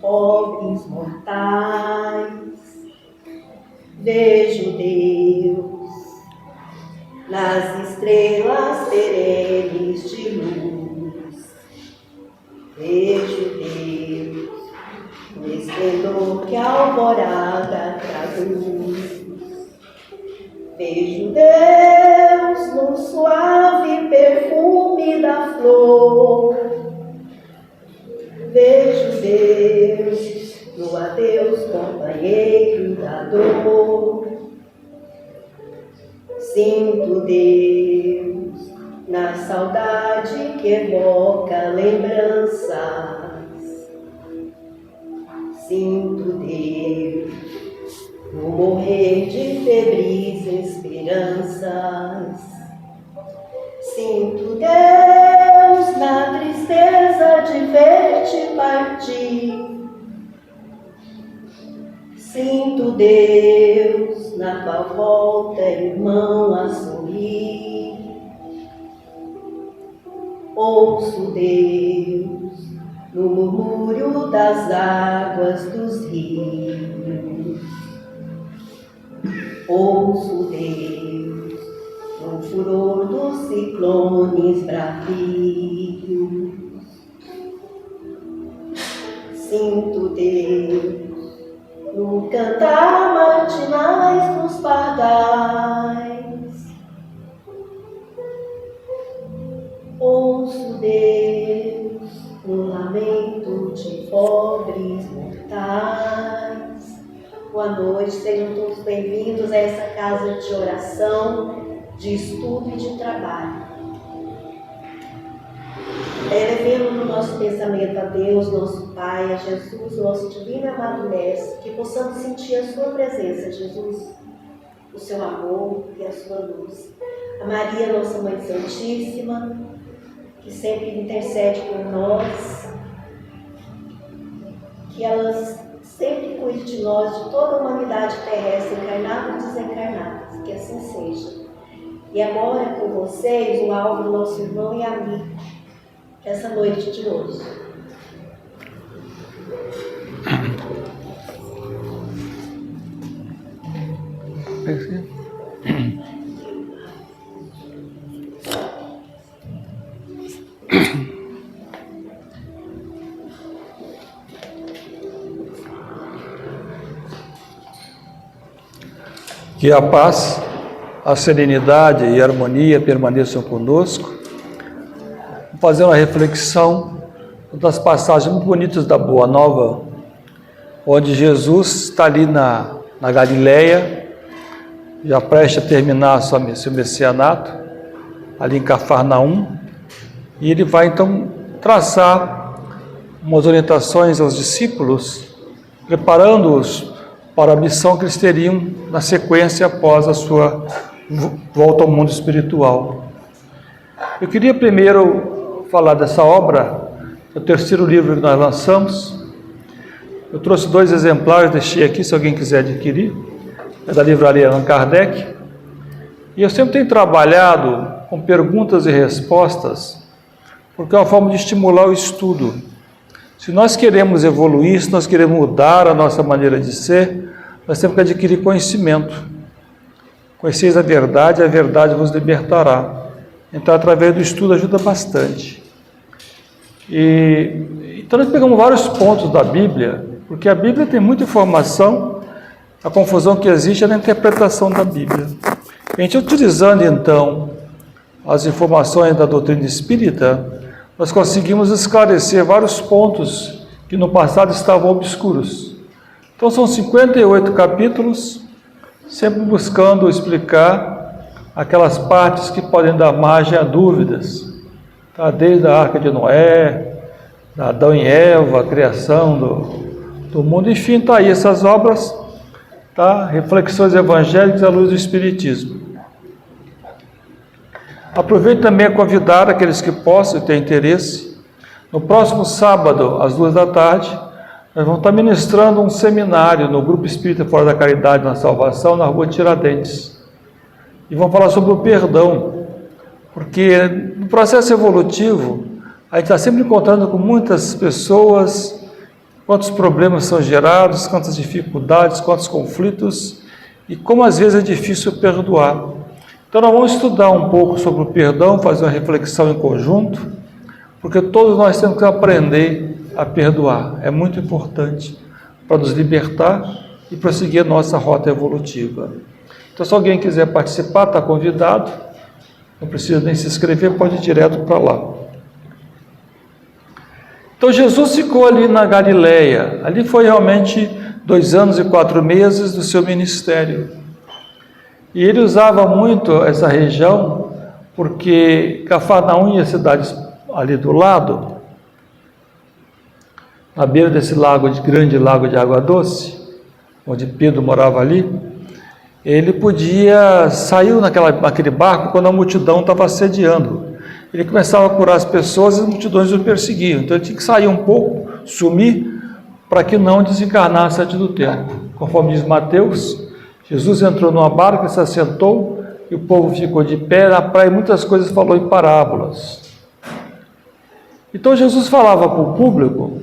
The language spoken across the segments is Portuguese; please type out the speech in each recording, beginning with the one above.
pobres mortais. Vejo Deus nas estrelas perenes de luz. Vejo Deus no esplendor que a alvorada traduz. Vejo Deus no suave perfume da flor. Vejo Deus no adeus companheiro da dor. Sinto Deus na saudade que evoca lembranças. Sinto Deus no morrer de febris esperanças. Sinto Deus na tristeza de ver-te partir. Sinto Deus na tua volta, irmão, a sorrir. Ouço Deus no murmúrio das águas dos rios. Ouço Deus no furor dos ciclones bravios. Sinto Deus no cantar matinais dos pardais. Ouço Deus no lamento de pobres mortais. Boa noite, sejam todos bem-vindos a essa casa de oração, de estudo e de trabalho. Elevemos no nosso pensamento a Deus, nosso Pai, a Jesus, nosso divino e amado Mestre, que possamos sentir a sua presença, Jesus, o seu amor e a sua luz. A Maria, nossa Mãe Santíssima, que sempre intercede por nós, que ela sempre cuide de nós, de toda a humanidade terrestre, encarnada e desencarnada, que assim seja. E agora com vocês, o Álvaro, nosso irmão e amigo, essa noite de hoje. Que a paz, a serenidade e a harmonia permaneçam conosco. Vou fazer uma reflexão das passagens muito bonitas da Boa Nova, onde Jesus está ali na Galileia, já prestes a terminar seu messianato, ali em Cafarnaum, e ele vai então traçar umas orientações aos discípulos, preparando-os para a missão que eles teriam na sequência após a sua volta ao mundo espiritual. Eu queria primeiro falar dessa obra, o terceiro livro que nós lançamos. Eu trouxe 2 exemplares, deixei aqui se alguém quiser adquirir, é da livraria Allan Kardec. E eu sempre tenho trabalhado com perguntas e respostas, porque é uma forma de estimular o estudo. Se nós queremos evoluir, se nós queremos mudar a nossa maneira de ser, nós temos que adquirir conhecimento. Conheceis a verdade vos libertará. Então, através do estudo, ajuda bastante. Então, nós pegamos vários pontos da Bíblia, porque a Bíblia tem muita informação, a confusão que existe é na interpretação da Bíblia. A gente, utilizando, então, as informações da doutrina espírita, nós conseguimos esclarecer vários pontos que no passado estavam obscuros. Então são 58 capítulos, sempre buscando explicar aquelas partes que podem dar margem a dúvidas, tá? Desde a Arca de Noé, da Adão e Eva, a criação do mundo, enfim, está aí essas obras, tá? Reflexões evangélicas à luz do Espiritismo. Aproveito também a convidar aqueles que possam ter interesse. No próximo sábado, às 14h, nós vamos estar ministrando um seminário no Grupo Espírita Fora da Caridade na Salvação, na Rua Tiradentes. E vamos falar sobre o perdão, porque no processo evolutivo, a gente está sempre encontrando com muitas pessoas quantos problemas são gerados, quantas dificuldades, quantos conflitos e como às vezes é difícil perdoar. Então nós vamos estudar um pouco sobre o perdão, fazer uma reflexão em conjunto, porque todos nós temos que aprender a perdoar. É muito importante para nos libertar e prosseguir a nossa rota evolutiva. Então se alguém quiser participar, está convidado, não precisa nem se inscrever, pode ir direto para lá. Então Jesus ficou ali na Galileia, ali foi realmente 2 anos e 4 meses do seu ministério. E ele usava muito essa região, porque Cafarnaum e as cidades ali do lado, na beira desse grande lago de água doce, onde Pedro morava ali, ele podia sair naquele barco quando a multidão estava assediando. Ele começava a curar as pessoas e as multidões o perseguiam. Então ele tinha que sair um pouco, sumir, para que não desencarnasse antes do tempo. Conforme diz Mateus, Jesus entrou numa barca, se assentou e o povo ficou de pé na praia e muitas coisas falou em parábolas. Então Jesus falava para o público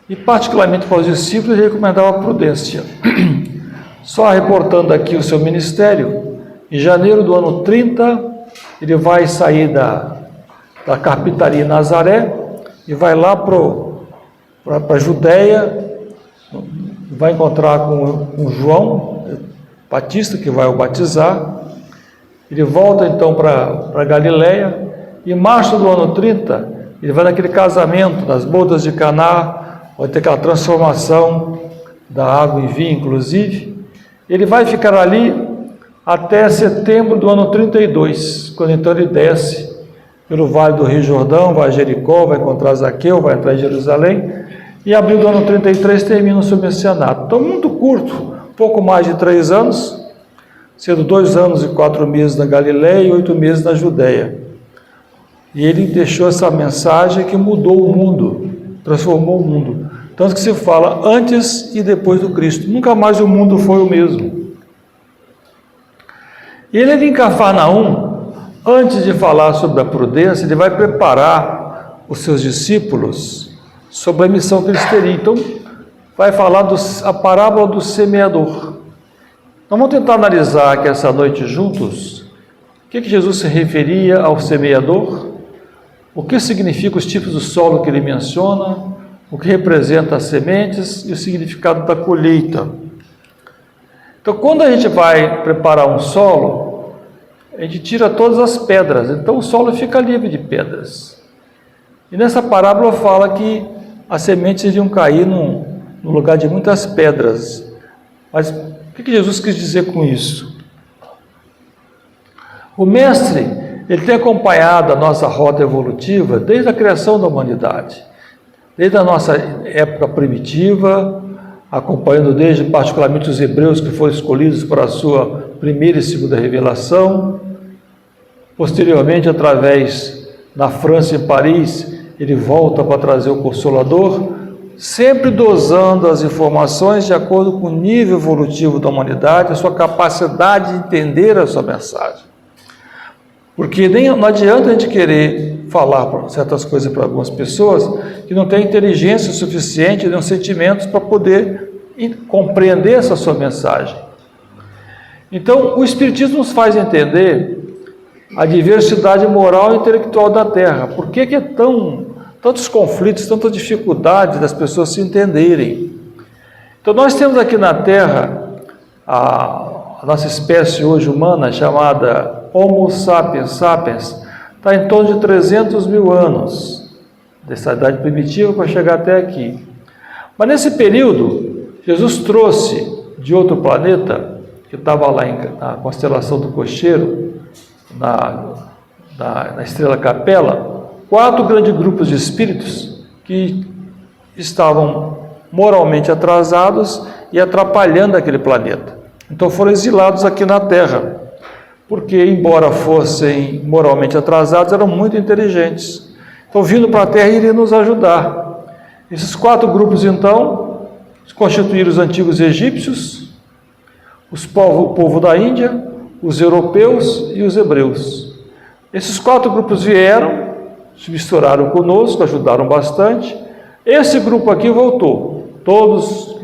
e particularmente para os discípulos ele recomendava a prudência. Só reportando aqui o seu ministério, em janeiro do ano 30, ele vai sair da carpintaria em Nazaré e vai lá para a Judéia, vai encontrar com João Batista, que vai o batizar. Ele volta então para Galileia, e em março do ano 30, ele vai naquele casamento, nas bodas de Caná, vai ter aquela transformação da água em vinho, inclusive. Ele vai ficar ali até setembro do ano 32, quando então ele desce pelo vale do Rio Jordão, vai a Jericó, vai encontrar Zaqueu, vai entrar em Jerusalém, e em abril do ano 33 termina o seu messianato. Então, muito curto, pouco mais de 3 anos, sendo 2 anos e 4 meses na Galileia e 8 meses na Judéia. E ele deixou essa mensagem que mudou o mundo, transformou o mundo. Tanto que se fala antes e depois do Cristo. Nunca mais o mundo foi o mesmo. E ele ali em Cafarnaum, antes de falar sobre a prudência, ele vai preparar os seus discípulos sobre a missão que eles teriam. Então, vai falar a parábola do semeador. Nós vamos tentar analisar aqui essa noite juntos o que Jesus se referia ao semeador, o que significa os tipos do solo que ele menciona, o que representa as sementes e o significado da colheita. Então, quando a gente vai preparar um solo, a gente tira todas as pedras, então o solo fica livre de pedras. E nessa parábola fala que as sementes iriam cair no lugar de muitas pedras. Mas o que Jesus quis dizer com isso? O mestre, ele tem acompanhado a nossa rota evolutiva desde a criação da humanidade, desde a nossa época primitiva, acompanhando desde particularmente os hebreus que foram escolhidos para a sua primeira e segunda revelação. Posteriormente, através na França e em Paris, ele volta para trazer o Consolador, sempre dosando as informações de acordo com o nível evolutivo da humanidade, a sua capacidade de entender a sua mensagem. Porque não adianta a gente querer falar certas coisas para algumas pessoas que não têm inteligência suficiente, nem sentimentos para poder compreender essa sua mensagem. Então, o Espiritismo nos faz entender a diversidade moral e intelectual da Terra. Por que é tantos conflitos, tantas dificuldades das pessoas se entenderem? Então nós temos aqui na Terra a nossa espécie hoje humana, chamada Homo sapiens sapiens, está em torno de 300 mil anos, dessa idade primitiva para chegar até aqui. Mas nesse período, Jesus trouxe de outro planeta, que estava lá na constelação do Cocheiro, na estrela Capela, 4 grandes grupos de espíritos que estavam moralmente atrasados e atrapalhando aquele planeta. Então foram exilados aqui na Terra, porque embora fossem moralmente atrasados, eram muito inteligentes. Então vindo para a Terra iriam nos ajudar. Esses 4 grupos então constituíram os antigos egípcios, o povo da Índia, os europeus e os hebreus. Esses 4 grupos vieram, se misturaram conosco, ajudaram bastante. Esse grupo aqui voltou. Todos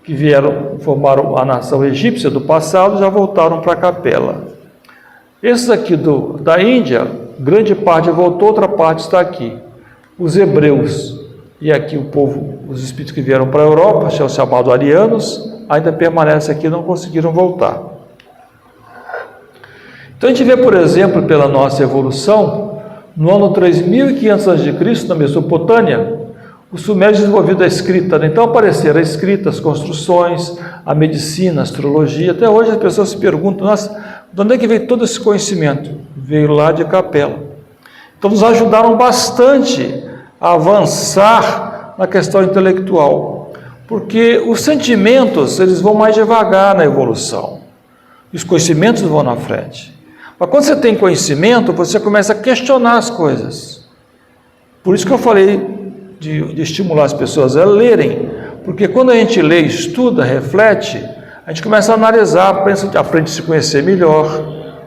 que vieram, formaram a nação egípcia do passado, já voltaram para a capela. Esses aqui da Índia, grande parte voltou, outra parte está aqui. Os hebreus e aqui o povo, os espíritos que vieram para a Europa, são chamados arianos, ainda permanecem aqui, não conseguiram voltar. Então a gente vê, por exemplo, pela nossa evolução, no ano 3500 a.C., na Mesopotâmia, os sumérios desenvolveram a escrita. Então apareceram a escrita, as construções, a medicina, a astrologia. Até hoje as pessoas se perguntam, nossa, de onde é que veio todo esse conhecimento? Veio lá de Capela. Então nos ajudaram bastante a avançar na questão intelectual, porque os sentimentos, eles vão mais devagar na evolução, e os conhecimentos vão na frente. Mas quando você tem conhecimento, você começa a questionar as coisas. Por isso que eu falei de estimular as pessoas a lerem, porque quando a gente lê, estuda, reflete, a gente começa a analisar, aprende a se conhecer melhor,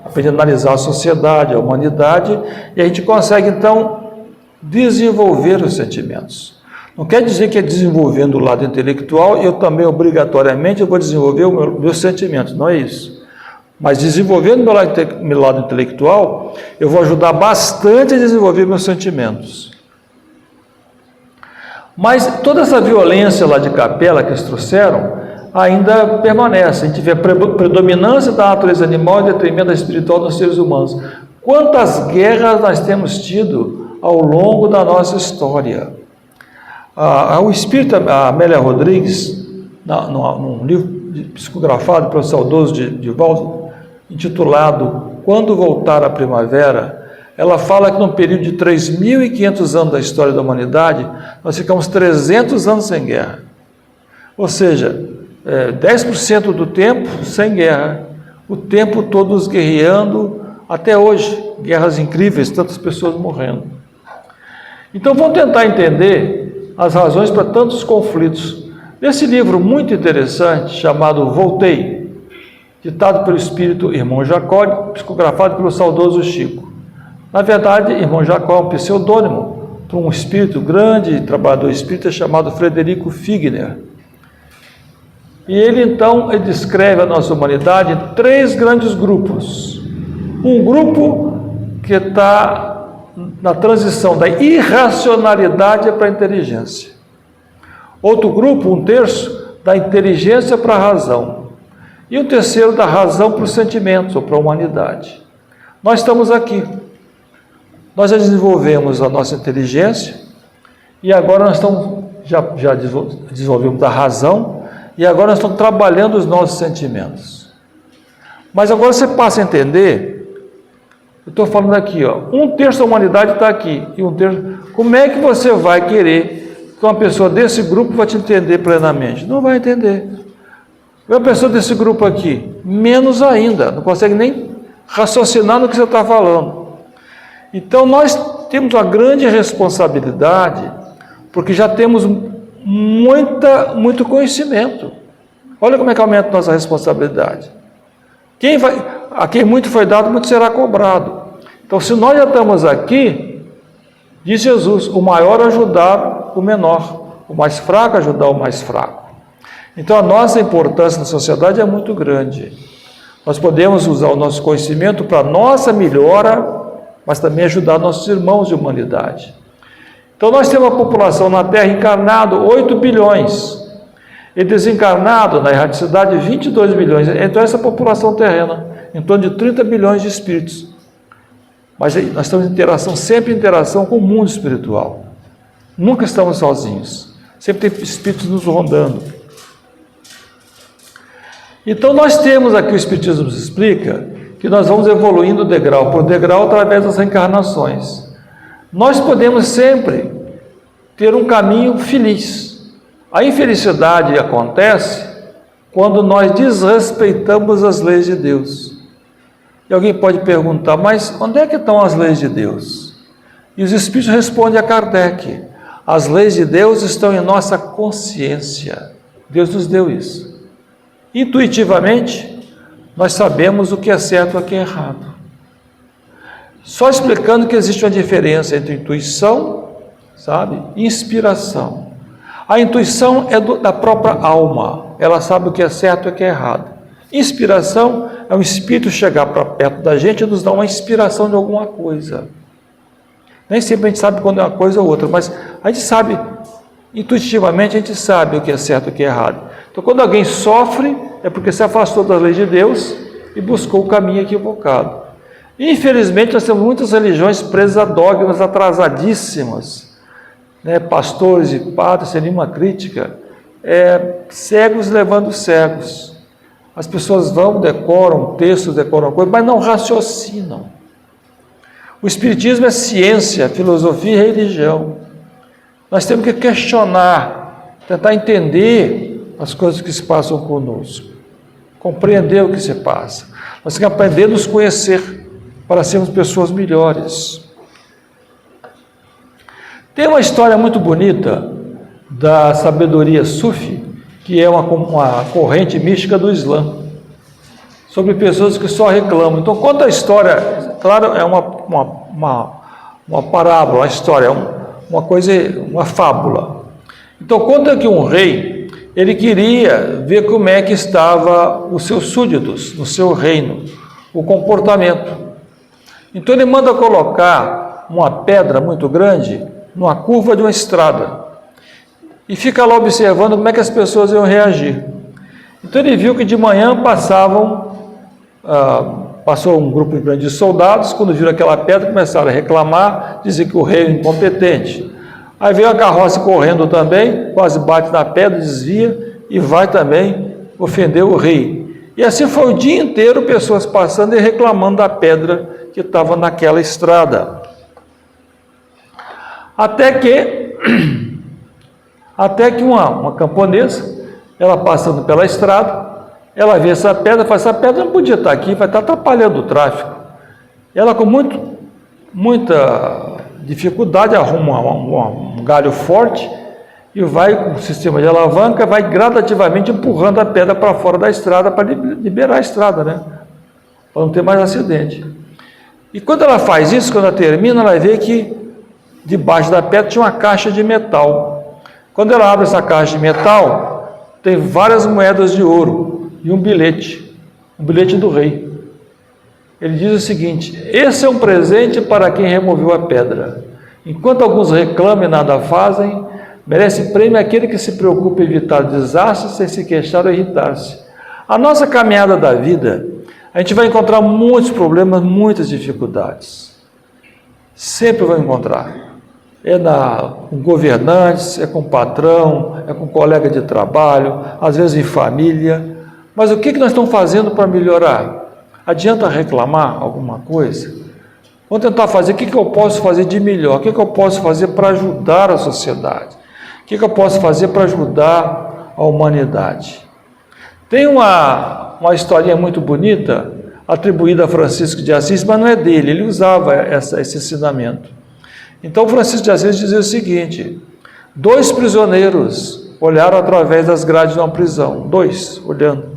aprende a analisar a sociedade, a humanidade, e a gente consegue então desenvolver os sentimentos. Não quer dizer que é desenvolvendo o lado intelectual, eu também obrigatoriamente vou desenvolver meus sentimentos, não é isso. Mas desenvolvendo meu lado intelectual, eu vou ajudar bastante a desenvolver meus sentimentos. Mas toda essa violência lá de Capela que eles trouxeram, ainda permanece. A gente vê a predominância da natureza animal e detrimento da espiritual dos seres humanos. Quantas guerras nós temos tido ao longo da nossa história? O espírito, a Amélia Rodrigues, num livro psicografado pelo saudoso Divaldo, intitulado Quando Voltar a Primavera, ela fala que num período de 3.500 anos da história da humanidade, nós ficamos 300 anos sem guerra. Ou seja, 10% do tempo sem guerra, o tempo todo guerreando, até hoje, guerras incríveis, tantas pessoas morrendo. Então vamos tentar entender as razões para tantos conflitos. Nesse livro muito interessante, chamado Voltei, ditado pelo espírito Irmão Jacó, psicografado pelo saudoso Chico. Na verdade, Irmão Jacó é um pseudônimo para um espírito grande, trabalhador espírita, chamado Frederico Figner. E ele descreve a nossa humanidade em 3 grandes grupos. Um grupo que está na transição da irracionalidade para a inteligência. Outro grupo, 1/3, da inteligência para a razão. E o terceiro, da razão para os sentimentos, ou para a humanidade. Nós estamos aqui. Nós já desenvolvemos a nossa inteligência, e agora nós já desenvolvemos a razão, e agora nós estamos trabalhando os nossos sentimentos. Mas agora você passa a entender, eu estou falando aqui, 1/3 da humanidade está aqui, e 1/3, como é que você vai querer que uma pessoa desse grupo vai te entender plenamente? Não vai entender. Uma pessoa desse grupo aqui, menos ainda, não consegue nem raciocinar no que você está falando. Então nós temos uma grande responsabilidade, porque já temos muito conhecimento. Olha como é que aumenta a nossa responsabilidade. A quem muito foi dado, muito será cobrado. Então, se nós já estamos aqui, diz Jesus, o maior ajudar o menor, o mais fraco ajudar o mais fraco. Então, a nossa importância na sociedade é muito grande. Nós podemos usar o nosso conhecimento para a nossa melhora, mas também ajudar nossos irmãos de humanidade. Então, nós temos uma população na Terra encarnada, 8 bilhões. E desencarnado, na erraticidade, 22 bilhões. Então, essa população terrena, em torno de 30 bilhões de espíritos. Mas nós estamos sempre em interação com o mundo espiritual. Nunca estamos sozinhos. Sempre tem espíritos nos rondando. Então, nós temos aqui, o Espiritismo nos explica, que nós vamos evoluindo degrau por degrau através das reencarnações. Nós podemos sempre ter um caminho feliz. A infelicidade acontece quando nós desrespeitamos as leis de Deus. E alguém pode perguntar, mas onde é que estão as leis de Deus? E os Espíritos respondem a Kardec, as leis de Deus estão em nossa consciência. Deus nos deu isso. Intuitivamente, nós sabemos o que é certo e o que é errado. Só explicando que existe uma diferença entre intuição, e inspiração. A intuição é da própria alma, ela sabe o que é certo e o que é errado. Inspiração é o espírito chegar para perto da gente e nos dar uma inspiração de alguma coisa. Nem sempre a gente sabe quando é uma coisa ou outra, mas a gente sabe, intuitivamente a gente sabe o que é certo e o que é errado. Então quando alguém sofre, é porque se afastou das leis de Deus e buscou o caminho equivocado. Infelizmente nós temos muitas religiões presas a dogmas atrasadíssimas, né? Pastores e padres, sem nenhuma crítica, cegos levando cegos. As pessoas vão, decoram textos, decoram coisas, mas não raciocinam. O Espiritismo é ciência, filosofia e religião. Nós temos que questionar, tentar entender as coisas que se passam conosco, compreender o que se passa. Nós temos que aprender a nos conhecer para sermos pessoas melhores. Tem uma história muito bonita da sabedoria Sufi, que é uma corrente mística do Islã, sobre pessoas que só reclamam. Então conta a história, claro, é uma parábola, uma história, uma fábula. Então conta que um rei, ele queria ver como é que estava os seus súditos no seu reino, o comportamento. Então ele manda colocar uma pedra muito grande numa curva de uma estrada e fica lá observando como é que as pessoas iam reagir. Então ele viu que de manhã passou um grupo grande de soldados, quando viram aquela pedra começaram a reclamar, dizer que o rei é incompetente. Aí veio a carroça correndo também, quase bate na pedra, desvia e vai também ofender o rei. E assim foi o dia inteiro, pessoas passando e reclamando da pedra que estava naquela estrada. Até que uma camponesa, ela passando pela estrada, ela vê essa pedra, fala, essa pedra não podia estar aqui, vai estar atrapalhando o tráfego. Ela com muita dificuldade arruma um galho forte e vai com o sistema de alavanca, vai gradativamente empurrando a pedra para fora da estrada para liberar a estrada, né? Para não ter mais acidente. E quando ela faz isso, quando ela termina, ela vê que debaixo da pedra tinha uma caixa de metal. Quando ela abre essa caixa de metal, tem várias moedas de ouro e um bilhete do rei. Ele diz o seguinte: esse é um presente para quem removeu a pedra. Enquanto alguns reclamam e nada fazem, merece prêmio aquele que se preocupa em evitar desastres sem se queixar ou irritar-se. A nossa caminhada da vida, a gente vai encontrar muitos problemas, muitas dificuldades. Sempre vai encontrar. Com governantes, é com patrão, é com colega de trabalho, às vezes em família. Mas o que nós estamos fazendo para melhorar? Adianta reclamar alguma coisa? Vamos tentar fazer o que eu posso fazer de melhor, o que eu posso fazer para ajudar a sociedade, o que eu posso fazer para ajudar a humanidade. Tem uma historinha muito bonita, atribuída a Francisco de Assis, mas não é dele, ele usava esse ensinamento. Então Francisco de Assis dizia o seguinte: 2 prisioneiros olharam através das grades de uma prisão, 2 olhando.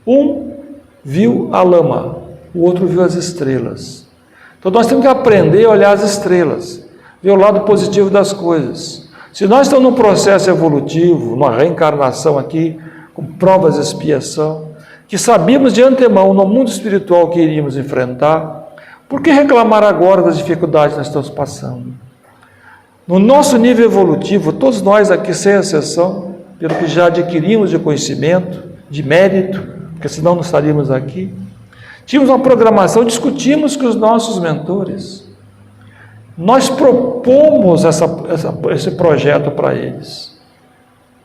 Um viu a lama, o outro viu as estrelas. Então nós temos que aprender a olhar as estrelas, ver o lado positivo das coisas. Se nós estamos num processo evolutivo, numa reencarnação aqui, com provas de expiação, que sabíamos de antemão no mundo espiritual que iríamos enfrentar, por que reclamar agora das dificuldades que nós estamos passando? No nosso nível evolutivo, todos nós aqui, sem exceção, pelo que já adquirimos de conhecimento, de mérito, porque senão não estaríamos aqui, tínhamos uma programação, discutimos com os nossos mentores. Nós propomos esse projeto para eles.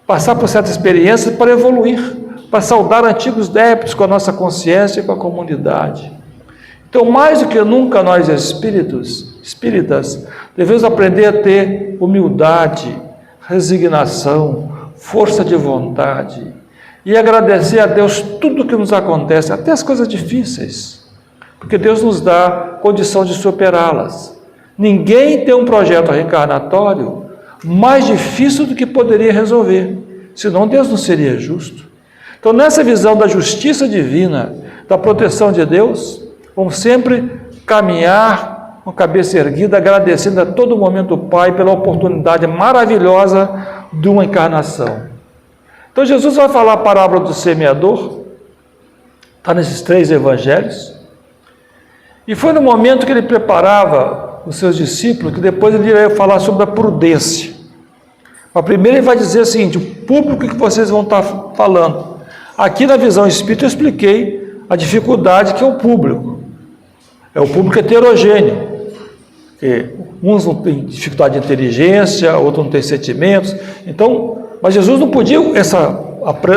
Passar por certas experiências para evoluir, para saudar antigos débitos com a nossa consciência e com a comunidade. Então, mais do que nunca, nós espíritas, devemos aprender a ter humildade, resignação, força de vontade e agradecer a Deus tudo que nos acontece, até as coisas difíceis, porque Deus nos dá condição de superá-las. Ninguém tem um projeto reencarnatório mais difícil do que poderia resolver, senão Deus não seria justo. Então, nessa visão da justiça divina, da proteção de Deus, vamos sempre caminhar com a cabeça erguida, agradecendo a todo momento o Pai pela oportunidade maravilhosa de uma encarnação. Então Jesus vai falar a parábola do semeador, está nesses 3 evangelhos, e foi no momento que ele preparava os seus discípulos, que depois ele ia falar sobre a prudência. Mas primeiro ele vai dizer o seguinte: o público que vocês vão estar falando. Aqui na visão espírita eu expliquei a dificuldade que é o público. É o público heterogêneo. Uns não têm dificuldade de inteligência, outros não têm sentimentos. Então, mas Jesus não podia, essa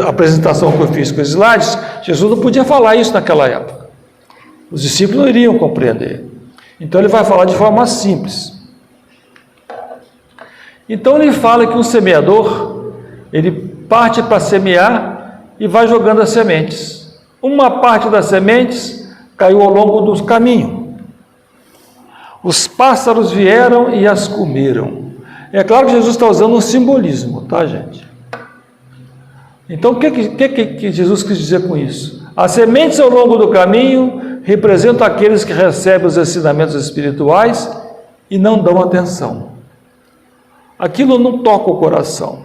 apresentação que eu fiz com os slides, Jesus não podia falar isso naquela época. Os discípulos não iriam compreender. Então ele vai falar de forma simples. Então ele fala que um semeador, ele parte para semear e vai jogando as sementes. Uma parte das sementes caiu ao longo do caminho. Os pássaros vieram e as comeram. É claro que Jesus está usando um simbolismo, tá, gente? Então o que Jesus quis dizer com isso? As sementes ao longo do caminho representam aqueles que recebem os ensinamentos espirituais e não dão atenção. Aquilo não toca o coração.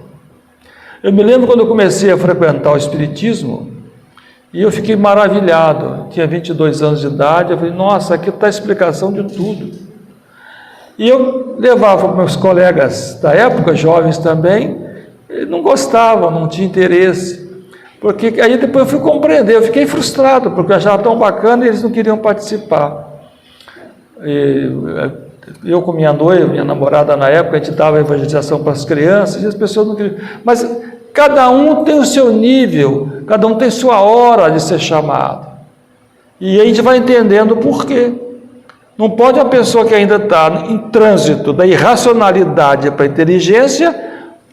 Eu me lembro quando eu comecei a frequentar o espiritismo, e eu fiquei maravilhado. Tinha 22 anos de idade, eu falei, nossa, aqui está a explicação de tudo. E eu levava para meus colegas da época, jovens também, eles não gostavam, não tinham interesse. Porque aí depois eu fui compreender, eu fiquei frustrado, porque eu achava tão bacana e eles não queriam participar. Eu com minha noiva, minha namorada na época, a gente dava evangelização para as crianças e as pessoas não queriam. Mas cada um tem o seu nível, cada um tem sua hora de ser chamado. E a gente vai entendendo o porquê. Não pode a pessoa que ainda está em trânsito da irracionalidade para a inteligência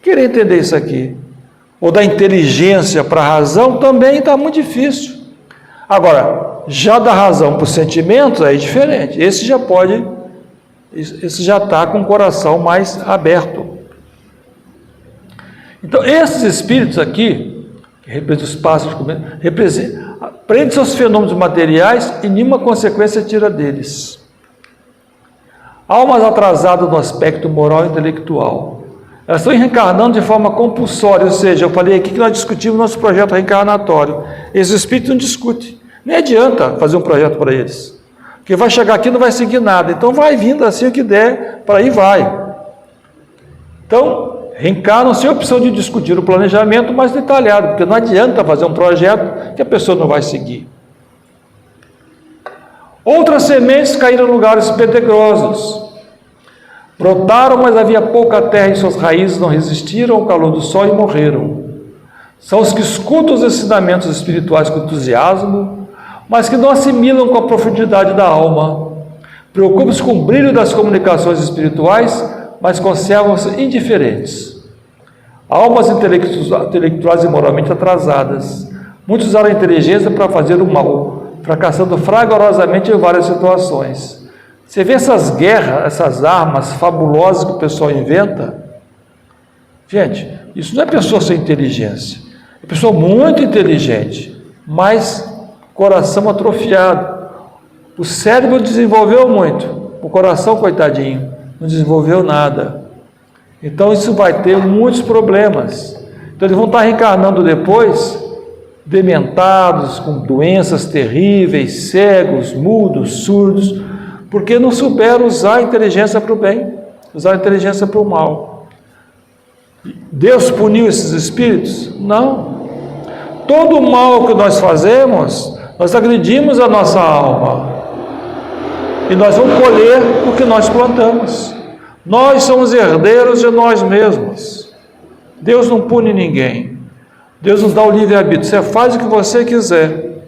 querer entender isso aqui. Ou da inteligência para a razão também está muito difícil. Agora, já da razão para os sentimentos é diferente. Esse já está com o coração mais aberto. Então, esses espíritos aqui, que representam os pássaros, prendem-se aos fenômenos materiais e nenhuma consequência tira deles. Almas atrasadas no aspecto moral e intelectual. Elas estão reencarnando de forma compulsória, ou seja, eu falei aqui que nós discutimos nosso projeto reencarnatório. Esses espíritos não discutem. Nem adianta fazer um projeto para eles. Porque vai chegar aqui e não vai seguir nada. Então vai vindo assim o que der, para aí vai. Então, reencarnam sem opção de discutir o planejamento mais detalhado, porque não adianta fazer um projeto que a pessoa não vai seguir. Outras sementes caíram em lugares pedregosos. Brotaram, mas havia pouca terra e suas raízes não resistiram ao calor do sol e morreram. São os que escutam os ensinamentos espirituais com entusiasmo, mas que não assimilam com a profundidade da alma. Preocupam-se com o brilho das comunicações espirituais, mas conservam-se indiferentes. Almas intelectuais e moralmente atrasadas. Muitos usaram a inteligência para fazer o mal, fracassando fragorosamente em várias situações. Você vê essas guerras, essas armas fabulosas que o pessoal inventa? Gente, isso não é pessoa sem inteligência. É pessoa muito inteligente, mas coração atrofiado. O cérebro desenvolveu muito, o coração, coitadinho, não desenvolveu nada. Então isso vai ter muitos problemas. Então eles vão estar reencarnando depois, dementados, com doenças terríveis, cegos, mudos, surdos, porque não souberam usar a inteligência para o bem, usar a inteligência para o mal. Deus puniu esses espíritos? Não. Todo o mal que nós fazemos, nós agredimos a nossa alma. E nós vamos colher o que nós plantamos. Nós somos herdeiros de nós mesmos. Deus não pune ninguém. Deus nos dá o livre-arbítrio. Você faz o que você quiser.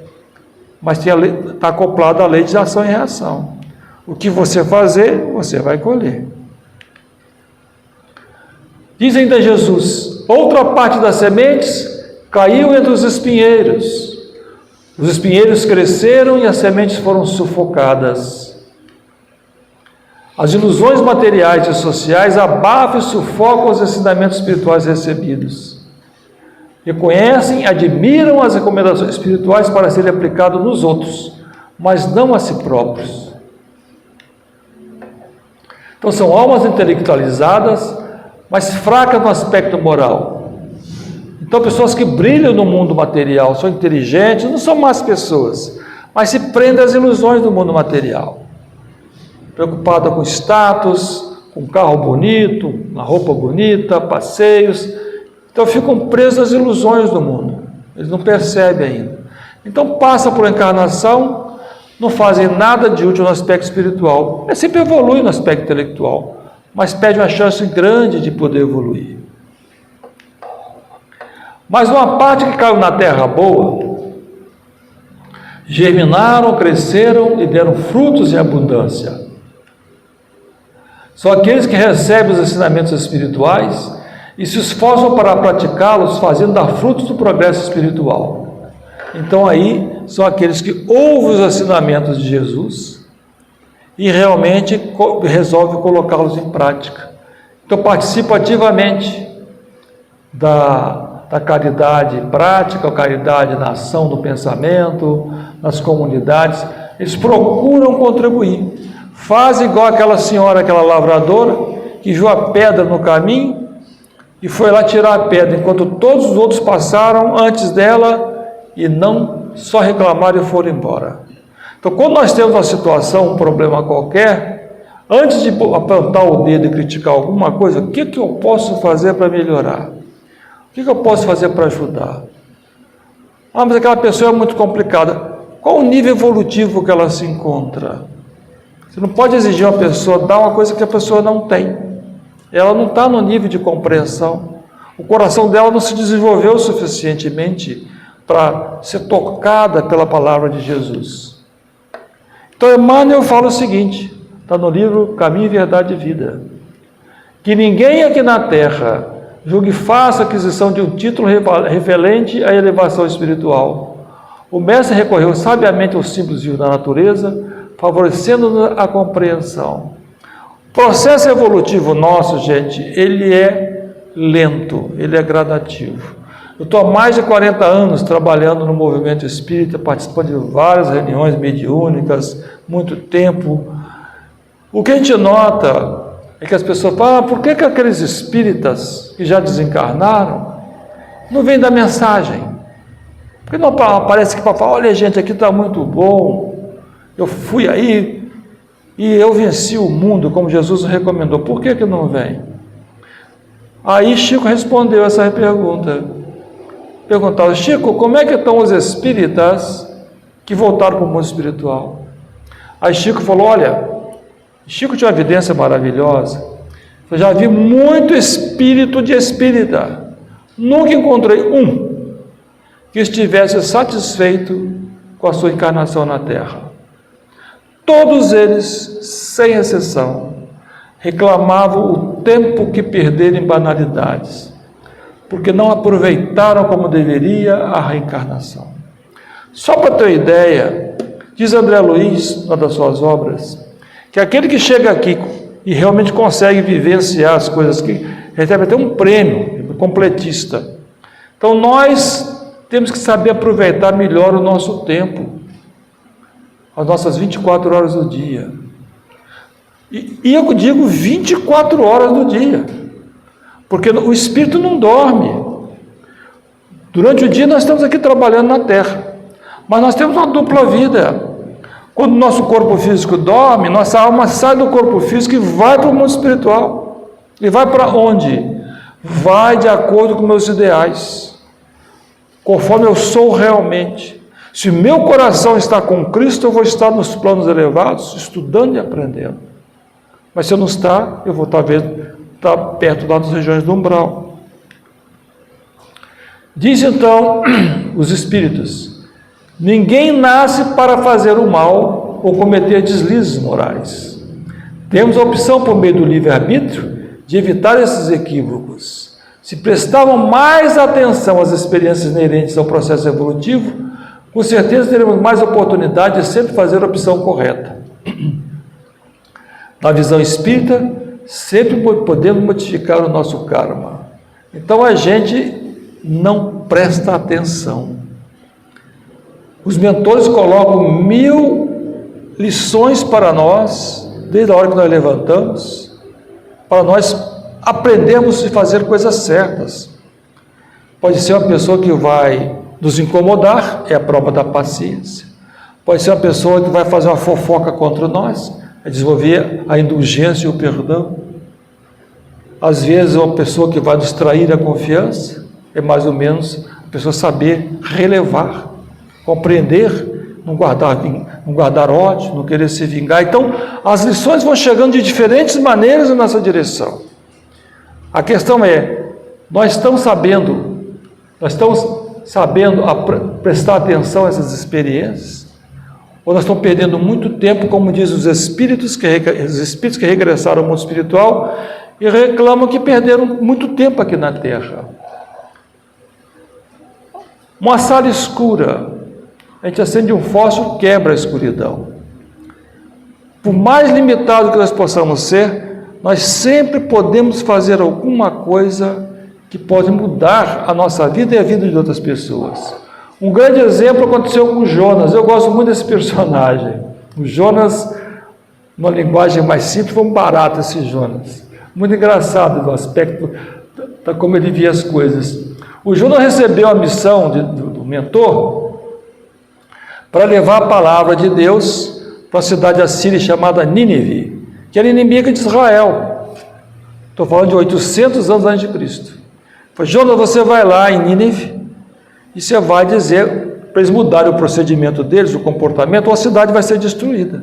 Mas está acoplado à lei de ação e reação. O que você fazer, você vai colher. Diz ainda Jesus: outra parte das sementes caiu entre os espinheiros. Os espinheiros cresceram e as sementes foram sufocadas. As ilusões materiais e sociais abafam e sufocam os ensinamentos espirituais recebidos. Reconhecem, admiram as recomendações espirituais para serem aplicadas nos outros, mas não a si próprios. Então são almas intelectualizadas, mas fraca no aspecto moral. Então, pessoas que brilham no mundo material, são inteligentes, não são más pessoas, mas se prendem às ilusões do mundo material. Preocupada com status, com carro bonito, uma roupa bonita, passeios. Então ficam presos às ilusões do mundo. Eles não percebem ainda. Então passam por encarnação, não fazem nada de útil no aspecto espiritual. Sempre evolui no aspecto intelectual, mas perde uma chance grande de poder evoluir. Mas uma parte que caiu na terra boa, germinaram, cresceram e deram frutos em abundância. São aqueles que recebem os ensinamentos espirituais e se esforçam para praticá-los, fazendo dar frutos do progresso espiritual. Então aí são aqueles que ouvem os ensinamentos de Jesus e realmente resolvem colocá-los em prática. Então participam ativamente da caridade prática, a caridade na ação do pensamento, nas comunidades. Eles procuram contribuir. Fazem igual aquela senhora, aquela lavradora, que viu a pedra no caminho e foi lá tirar a pedra, enquanto todos os outros passaram antes dela e não só reclamaram e foram embora. Então, quando nós temos uma situação, um problema qualquer, antes de apontar o dedo e criticar alguma coisa, o que eu posso fazer para melhorar? O que eu posso fazer para ajudar? Ah, mas aquela pessoa é muito complicada. Qual o nível evolutivo que ela se encontra? Você não pode exigir uma pessoa dar uma coisa que a pessoa não tem. Ela não está no nível de compreensão. O coração dela não se desenvolveu suficientemente para ser tocada pela palavra de Jesus. Então Emmanuel fala o seguinte, está no livro Caminho, Verdade e Vida, que ninguém aqui na Terra julgue fácil a aquisição de um título referente à elevação espiritual. O mestre recorreu sabiamente aos símbolos da natureza, favorecendo a compreensão. O processo evolutivo nosso, gente, ele é lento, ele é gradativo. Eu estou há mais de 40 anos trabalhando no movimento espírita, participando de várias reuniões mediúnicas, muito tempo. O que a gente nota é que as pessoas falam, por que aqueles espíritas que já desencarnaram não vêm dar mensagem? Por que não aparece aqui para falar, olha gente, aqui está muito bom, eu fui aí e eu venci o mundo, como Jesus recomendou, por que não vem? Aí Chico respondeu essa pergunta. Perguntava, Chico, como é que estão os espíritas que voltaram para o mundo espiritual? Aí Chico falou, olha, Chico tinha uma evidência maravilhosa, eu já vi muito espírito de espírita, nunca encontrei um que estivesse satisfeito com a sua encarnação na Terra. Todos eles, sem exceção, reclamavam o tempo que perderam em banalidades, porque não aproveitaram como deveria a reencarnação. Só para ter ideia, diz André Luiz, numa das suas obras, que aquele que chega aqui e realmente consegue vivenciar as coisas que recebe até um prêmio, completista. Então nós temos que saber aproveitar melhor o nosso tempo, as nossas 24 horas do dia. E eu digo 24 horas do dia, porque o espírito não dorme. Durante o dia nós estamos aqui trabalhando na Terra, mas nós temos uma dupla vida. Quando o nosso corpo físico dorme, nossa alma sai do corpo físico e vai para o mundo espiritual. E vai para onde? Vai de acordo com meus ideais, conforme eu sou realmente. Se meu coração está com Cristo, eu vou estar nos planos elevados, estudando e aprendendo. Mas se eu não estar, eu vou talvez estar perto das regiões do umbral. Diz então os espíritos, ninguém nasce para fazer o mal ou cometer deslizes morais. Temos a opção, por meio do livre-arbítrio, de evitar esses equívocos. Se prestavam mais atenção às experiências inerentes ao processo evolutivo, com certeza teremos mais oportunidade de sempre fazer a opção correta. Na visão espírita, sempre podemos modificar o nosso karma. Então a gente não presta atenção. Os mentores colocam 1000 lições para nós, desde a hora que nós levantamos, para nós aprendermos a fazer coisas certas. Pode ser uma pessoa que vai nos incomodar, é a prova da paciência. Pode ser uma pessoa que vai fazer uma fofoca contra nós, é desenvolver a indulgência e o perdão. Às vezes, uma pessoa que vai nos trair a confiança, é mais ou menos a pessoa saber relevar, compreender, não guardar ódio, não querer se vingar. Então, as lições vão chegando de diferentes maneiras na nossa direção. A questão é, nós estamos sabendo prestar atenção a essas experiências? Ou nós estamos perdendo muito tempo, como diz os espíritos que regressaram ao mundo espiritual e reclamam que perderam muito tempo aqui na Terra? Uma sala escura, a gente acende um fósforo, quebra a escuridão. Por mais limitado que nós possamos ser, nós sempre podemos fazer alguma coisa que pode mudar a nossa vida e a vida de outras pessoas. Um grande exemplo aconteceu com o Jonas. Eu gosto muito desse personagem. O Jonas, numa linguagem mais simples, foi um barato esse Jonas. Muito engraçado do aspecto da como ele via as coisas. O Jonas recebeu a missão do mentor para levar a palavra de Deus para a cidade assíria chamada Nínive, que era inimiga de Israel. Estou falando de 800 anos antes de Cristo. Falei, Jonas, você vai lá em Nínive e você vai dizer para eles mudarem o procedimento deles, o comportamento, ou a cidade vai ser destruída.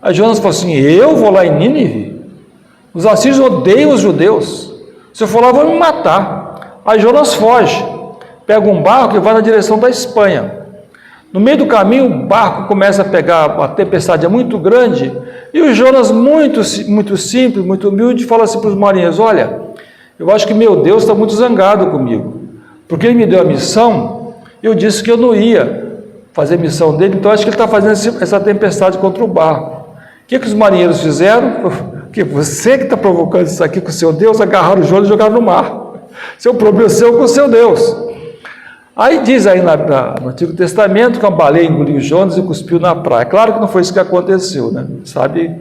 Aí Jonas falou assim, eu vou lá em Nínive? Os assírios odeiam os judeus. Se eu for lá, vão me matar. Aí Jonas foge, pega um barco e vai na direção da Espanha. No meio do caminho, o barco começa a pegar, a tempestade é muito grande, e o Jonas, muito simples, muito humilde, fala assim para os marinheiros, olha, eu acho que meu Deus está muito zangado comigo, porque ele me deu a missão, eu disse que eu não ia fazer a missão dele, então acho que ele está fazendo essa tempestade contra o barco. O que os marinheiros fizeram? Que você que está provocando isso aqui com o seu Deus, agarraram o Jonas e jogaram no mar. Seu problema é seu com o seu Deus. Aí diz aí no Antigo Testamento que uma baleia engoliu Jonas e cuspiu na praia. Claro que não foi isso que aconteceu, né? Sabe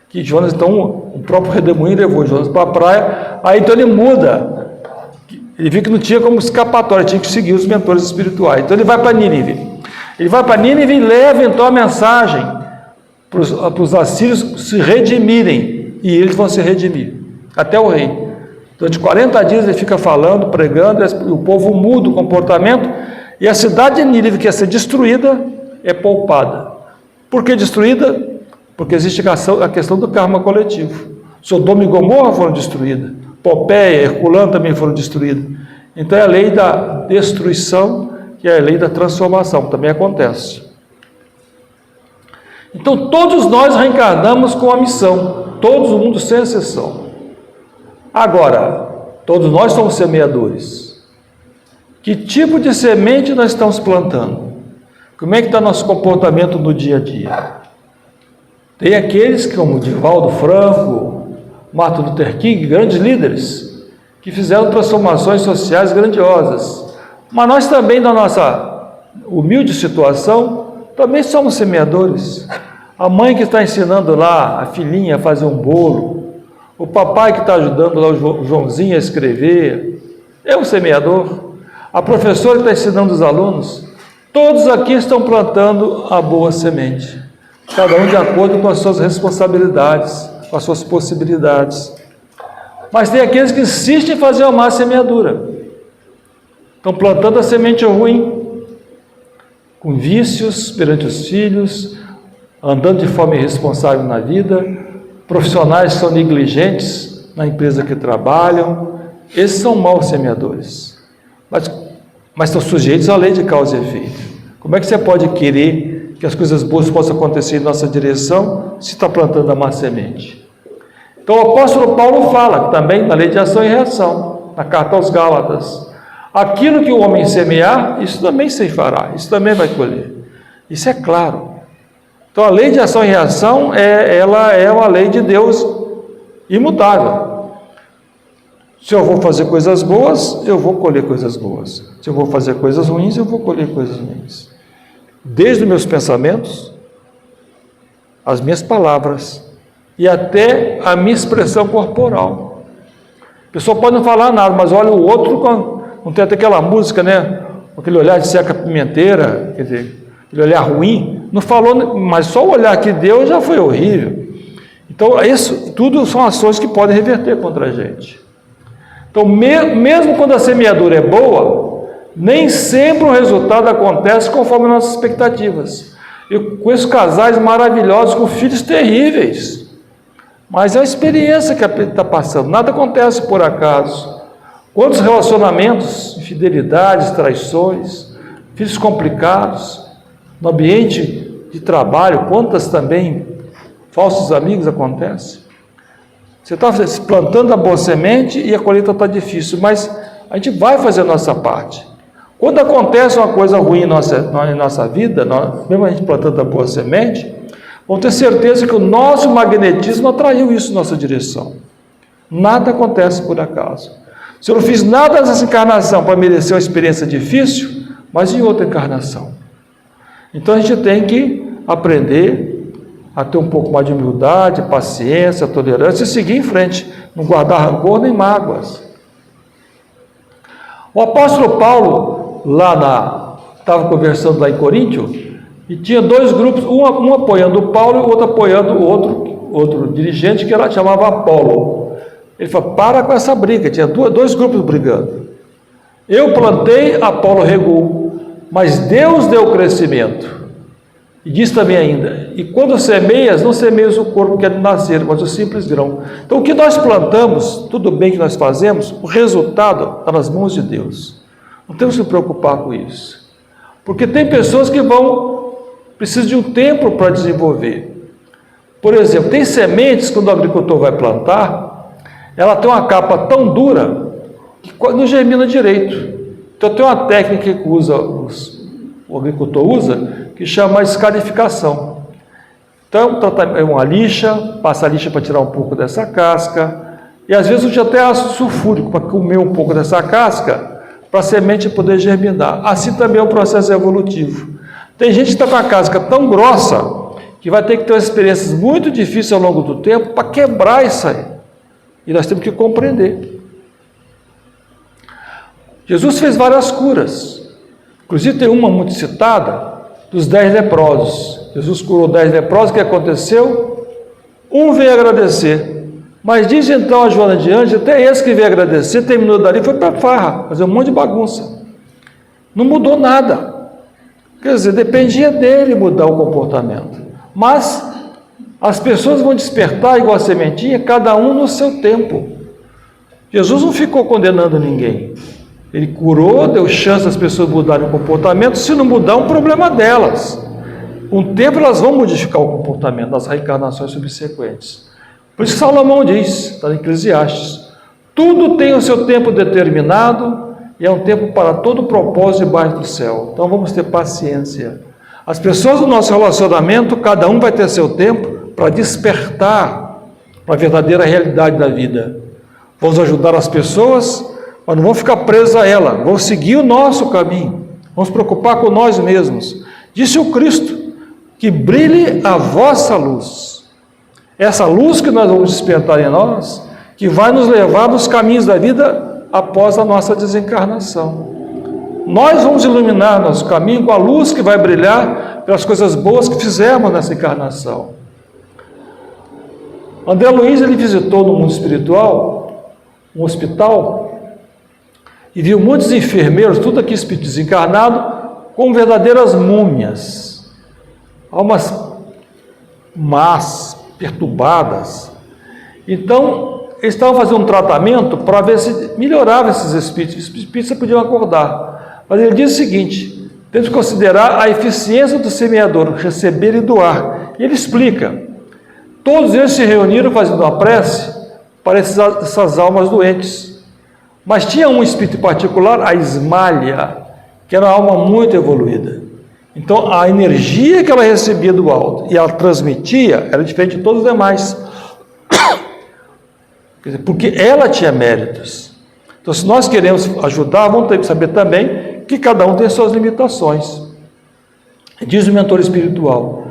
que Jonas, então, o próprio redemoinho levou Jonas para a praia, aí então ele muda. Ele viu que não tinha como escapatória, tinha que seguir os mentores espirituais. Então ele vai para Nínive. Ele vai para Nínive e leva então a mensagem para os assírios se redimirem, e eles vão se redimir, até o rei. Durante 40 dias ele fica falando, pregando, e o povo muda o comportamento, e a cidade de Nínive, que ia ser destruída, é poupada. Por que destruída? Porque existe a questão do karma coletivo. Sodoma e Gomorra foram destruídas, Pompeia, Herculano também foram destruídas. Então é a lei da destruição, que é a lei da transformação, também acontece. Então todos nós reencarnamos com a missão, todo mundo sem exceção. Agora, todos nós somos semeadores. Que tipo de semente nós estamos plantando? Como é que está nosso comportamento no dia a dia? Tem aqueles como Divaldo Franco, Martin Luther King, grandes líderes, que fizeram transformações sociais grandiosas. Mas nós também, na nossa humilde situação, também somos semeadores. A mãe que está ensinando lá a filhinha a fazer um bolo, o papai que está ajudando lá o Joãozinho a escrever, é um semeador. A professora que está ensinando os alunos, todos aqui estão plantando a boa semente, cada um de acordo com as suas responsabilidades, com as suas possibilidades. Mas tem aqueles que insistem em fazer a má semeadura, estão plantando a semente ruim, com vícios perante os filhos, andando de forma irresponsável na vida, profissionais que são negligentes na empresa que trabalham. Esses são maus semeadores, mas estão sujeitos à lei de causa e efeito. Como é que você pode querer que as coisas boas possam acontecer em nossa direção se está plantando a má semente? Então o apóstolo Paulo fala também na lei de ação e reação, na carta aos Gálatas, aquilo que o homem semear, isso também se fará, isso também vai colher. Isso é claro. Então a lei de ação e reação, ela é uma lei de Deus imutável. Se eu vou fazer coisas boas, eu vou colher coisas boas. Se eu vou fazer coisas ruins, eu vou colher coisas ruins. Desde os meus pensamentos, as minhas palavras e até a minha expressão corporal. A pessoa pode não falar nada, mas olha o outro, não tem até aquela música, né? Aquele olhar de seca pimenteira, quer dizer, aquele olhar ruim, não falou, mas só o olhar que deu já foi horrível. Então, isso tudo são ações que podem reverter contra a gente. Então, mesmo quando a semeadura é boa, nem sempre o resultado acontece conforme as nossas expectativas. Eu conheço casais maravilhosos com filhos terríveis, mas é a experiência que está passando, nada acontece por acaso. Quantos relacionamentos, infidelidades, traições, filhos complicados, no ambiente de trabalho, quantas também falsos amigos acontecem? Você está plantando a boa semente e a colheita está difícil, mas a gente vai fazer a nossa parte. Quando acontece uma coisa ruim em nossa vida, mesmo a gente plantando a boa semente, vamos ter certeza que o nosso magnetismo atraiu isso em nossa direção. Nada acontece por acaso. Se eu não fiz nada nessa encarnação para merecer uma experiência difícil, mas em outra encarnação. Então a gente tem que aprender a ter um pouco mais de humildade, paciência, tolerância e seguir em frente, não guardar rancor nem mágoas. O apóstolo Paulo, estava conversando lá em Coríntio, e tinha dois grupos, um apoiando o Paulo e o outro apoiando o outro dirigente que ela chamava Apolo. Ele falou, para com essa briga, tinha dois grupos brigando. Eu plantei, Apolo regou, mas Deus deu o crescimento. E diz também ainda, e quando semeias, não semeias o corpo que é de nascer, mas o simples grão. Então o que nós plantamos, tudo bem que nós fazemos, o resultado está nas mãos de Deus. Não temos que nos preocupar com isso. Porque tem pessoas que precisam de um tempo para desenvolver. Por exemplo, tem sementes, quando o agricultor vai plantar, ela tem uma capa tão dura que não germina direito. Então tem uma técnica que o agricultor usa, que chama escarificação. Então, é uma lixa, passa a lixa para tirar um pouco dessa casca, e às vezes usa até ácido sulfúrico para comer um pouco dessa casca, para a semente poder germinar. Assim também é um processo evolutivo. Tem gente que está com a casca tão grossa, que vai ter que ter experiências muito difíceis ao longo do tempo para quebrar isso aí. E nós temos que compreender. Jesus fez várias curas. Inclusive tem uma muito citada, dos 10 leprosos. Jesus curou 10 leprosos, o que aconteceu? Um veio agradecer. Mas diz então a Joana de Ângeles, até esse que veio agradecer, terminou dali, foi para a farra, fazer um monte de bagunça. Não mudou nada. Quer dizer, dependia dele mudar o comportamento. Mas as pessoas vão despertar igual a sementinha, cada um no seu tempo. Jesus não ficou condenando ninguém. Ele curou, deu chance às pessoas mudarem o comportamento. Se não mudar, é um problema delas. Com o tempo elas vão modificar o comportamento nas reencarnações subsequentes. Por isso que Salomão diz, está em Eclesiastes, tudo tem o seu tempo determinado e é um tempo para todo propósito debaixo do céu. Então vamos ter paciência. As pessoas do nosso relacionamento, cada um vai ter seu tempo para despertar para a verdadeira realidade da vida. Vamos ajudar as pessoas, mas não vamos ficar presos a ela, vamos seguir o nosso caminho, vamos preocupar com nós mesmos. Disse o Cristo, que brilhe a vossa luz. Essa luz que nós vamos despertar em nós, que vai nos levar nos caminhos da vida após a nossa desencarnação. Nós vamos iluminar nosso caminho com a luz que vai brilhar pelas coisas boas que fizemos nessa encarnação. André Luiz, ele visitou no mundo espiritual um hospital e viu muitos enfermeiros, tudo aqui desencarnado, como verdadeiras múmias, almas más, perturbadas. Então, eles estavam fazendo um tratamento para ver se melhorava esses espíritos. Os espíritos podiam acordar. Mas ele diz o seguinte, temos que considerar a eficiência do semeador, receber e doar. E ele explica, todos eles se reuniram fazendo uma prece para essas almas doentes. Mas tinha um espírito em particular, a Ismália, que era uma alma muito evoluída. Então, a energia que ela recebia do alto e ela transmitia era diferente de todos os demais. Quer dizer, porque ela tinha méritos. Então, se nós queremos ajudar, vamos ter que saber também que cada um tem suas limitações. Diz o mentor espiritual,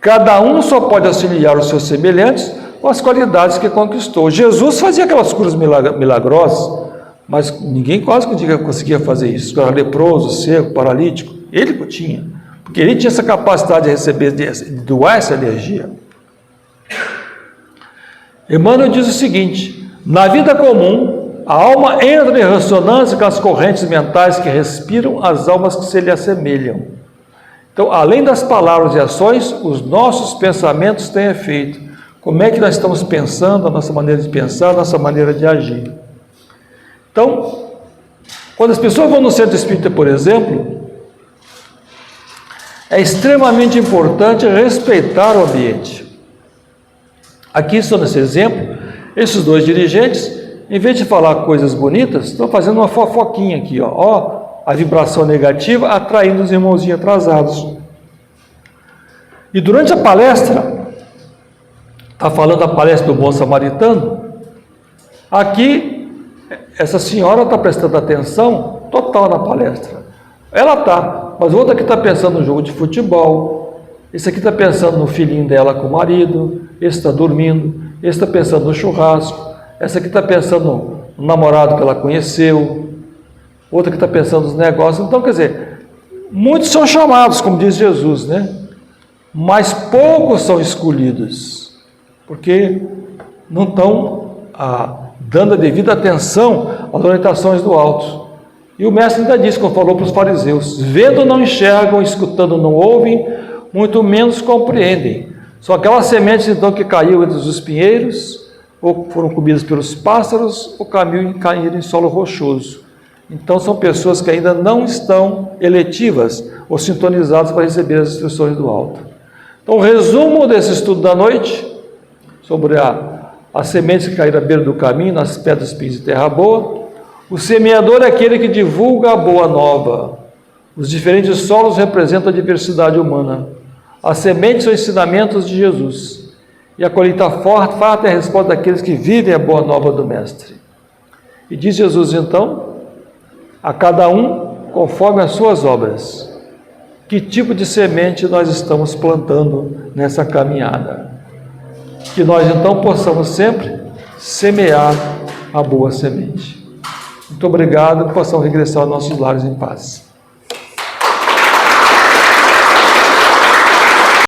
cada um só pode auxiliar os seus semelhantes com as qualidades que conquistou. Jesus fazia aquelas curas milagrosas, mas ninguém quase conseguia fazer isso. Era leproso, seco, paralítico, ele que tinha, porque ele tinha essa capacidade de receber, de doar essa energia. Emmanuel diz o seguinte: na vida comum, a alma entra em ressonância com as correntes mentais que respiram as almas que se lhe assemelham. Então, além das palavras e ações, os nossos pensamentos têm efeito. Como é que nós estamos pensando, a nossa maneira de pensar, a nossa maneira de agir. Então, quando as pessoas vão no centro espírita, por exemplo, é extremamente importante respeitar o ambiente. Aqui estou nesse exemplo, esses dois dirigentes, em vez de falar coisas bonitas, estão fazendo uma fofoquinha aqui, ó, a vibração negativa atraindo os irmãozinhos atrasados. E durante a palestra, está falando a palestra do Bom Samaritano, aqui, essa senhora está prestando atenção total na palestra. Ela está, mas o outro aqui está pensando no jogo de futebol, esse aqui está pensando no filhinho dela com o marido, esse está dormindo, esse está pensando no churrasco, essa aqui está pensando no namorado que ela conheceu, outra que está pensando nos negócios. Então, quer dizer, muitos são chamados, como diz Jesus, né? Mas poucos são escolhidos, porque não estão dando a devida atenção às orientações do alto. E o mestre ainda disse, como falou para os fariseus: vendo não enxergam, escutando não ouvem, muito menos compreendem. São aquelas sementes então que caiu entre os espinheiros, ou foram comidas pelos pássaros, ou caíram em solo rochoso. Então são pessoas que ainda não estão eletivas ou sintonizadas para receber as instruções do alto. Então, o resumo desse estudo da noite, sobre as sementes que caíram à beira do caminho, nas pedras, espinhos e terra boa. O semeador é aquele que divulga a boa nova. Os diferentes solos representam a diversidade humana. As sementes são ensinamentos de Jesus. E a colheita farta é a resposta daqueles que vivem a boa nova do Mestre. E diz Jesus então, a cada um conforme as suas obras. Que tipo de semente nós estamos plantando nessa caminhada? Que nós então possamos sempre semear a boa semente. Muito obrigado, que possamos regressar aos nossos lares em paz.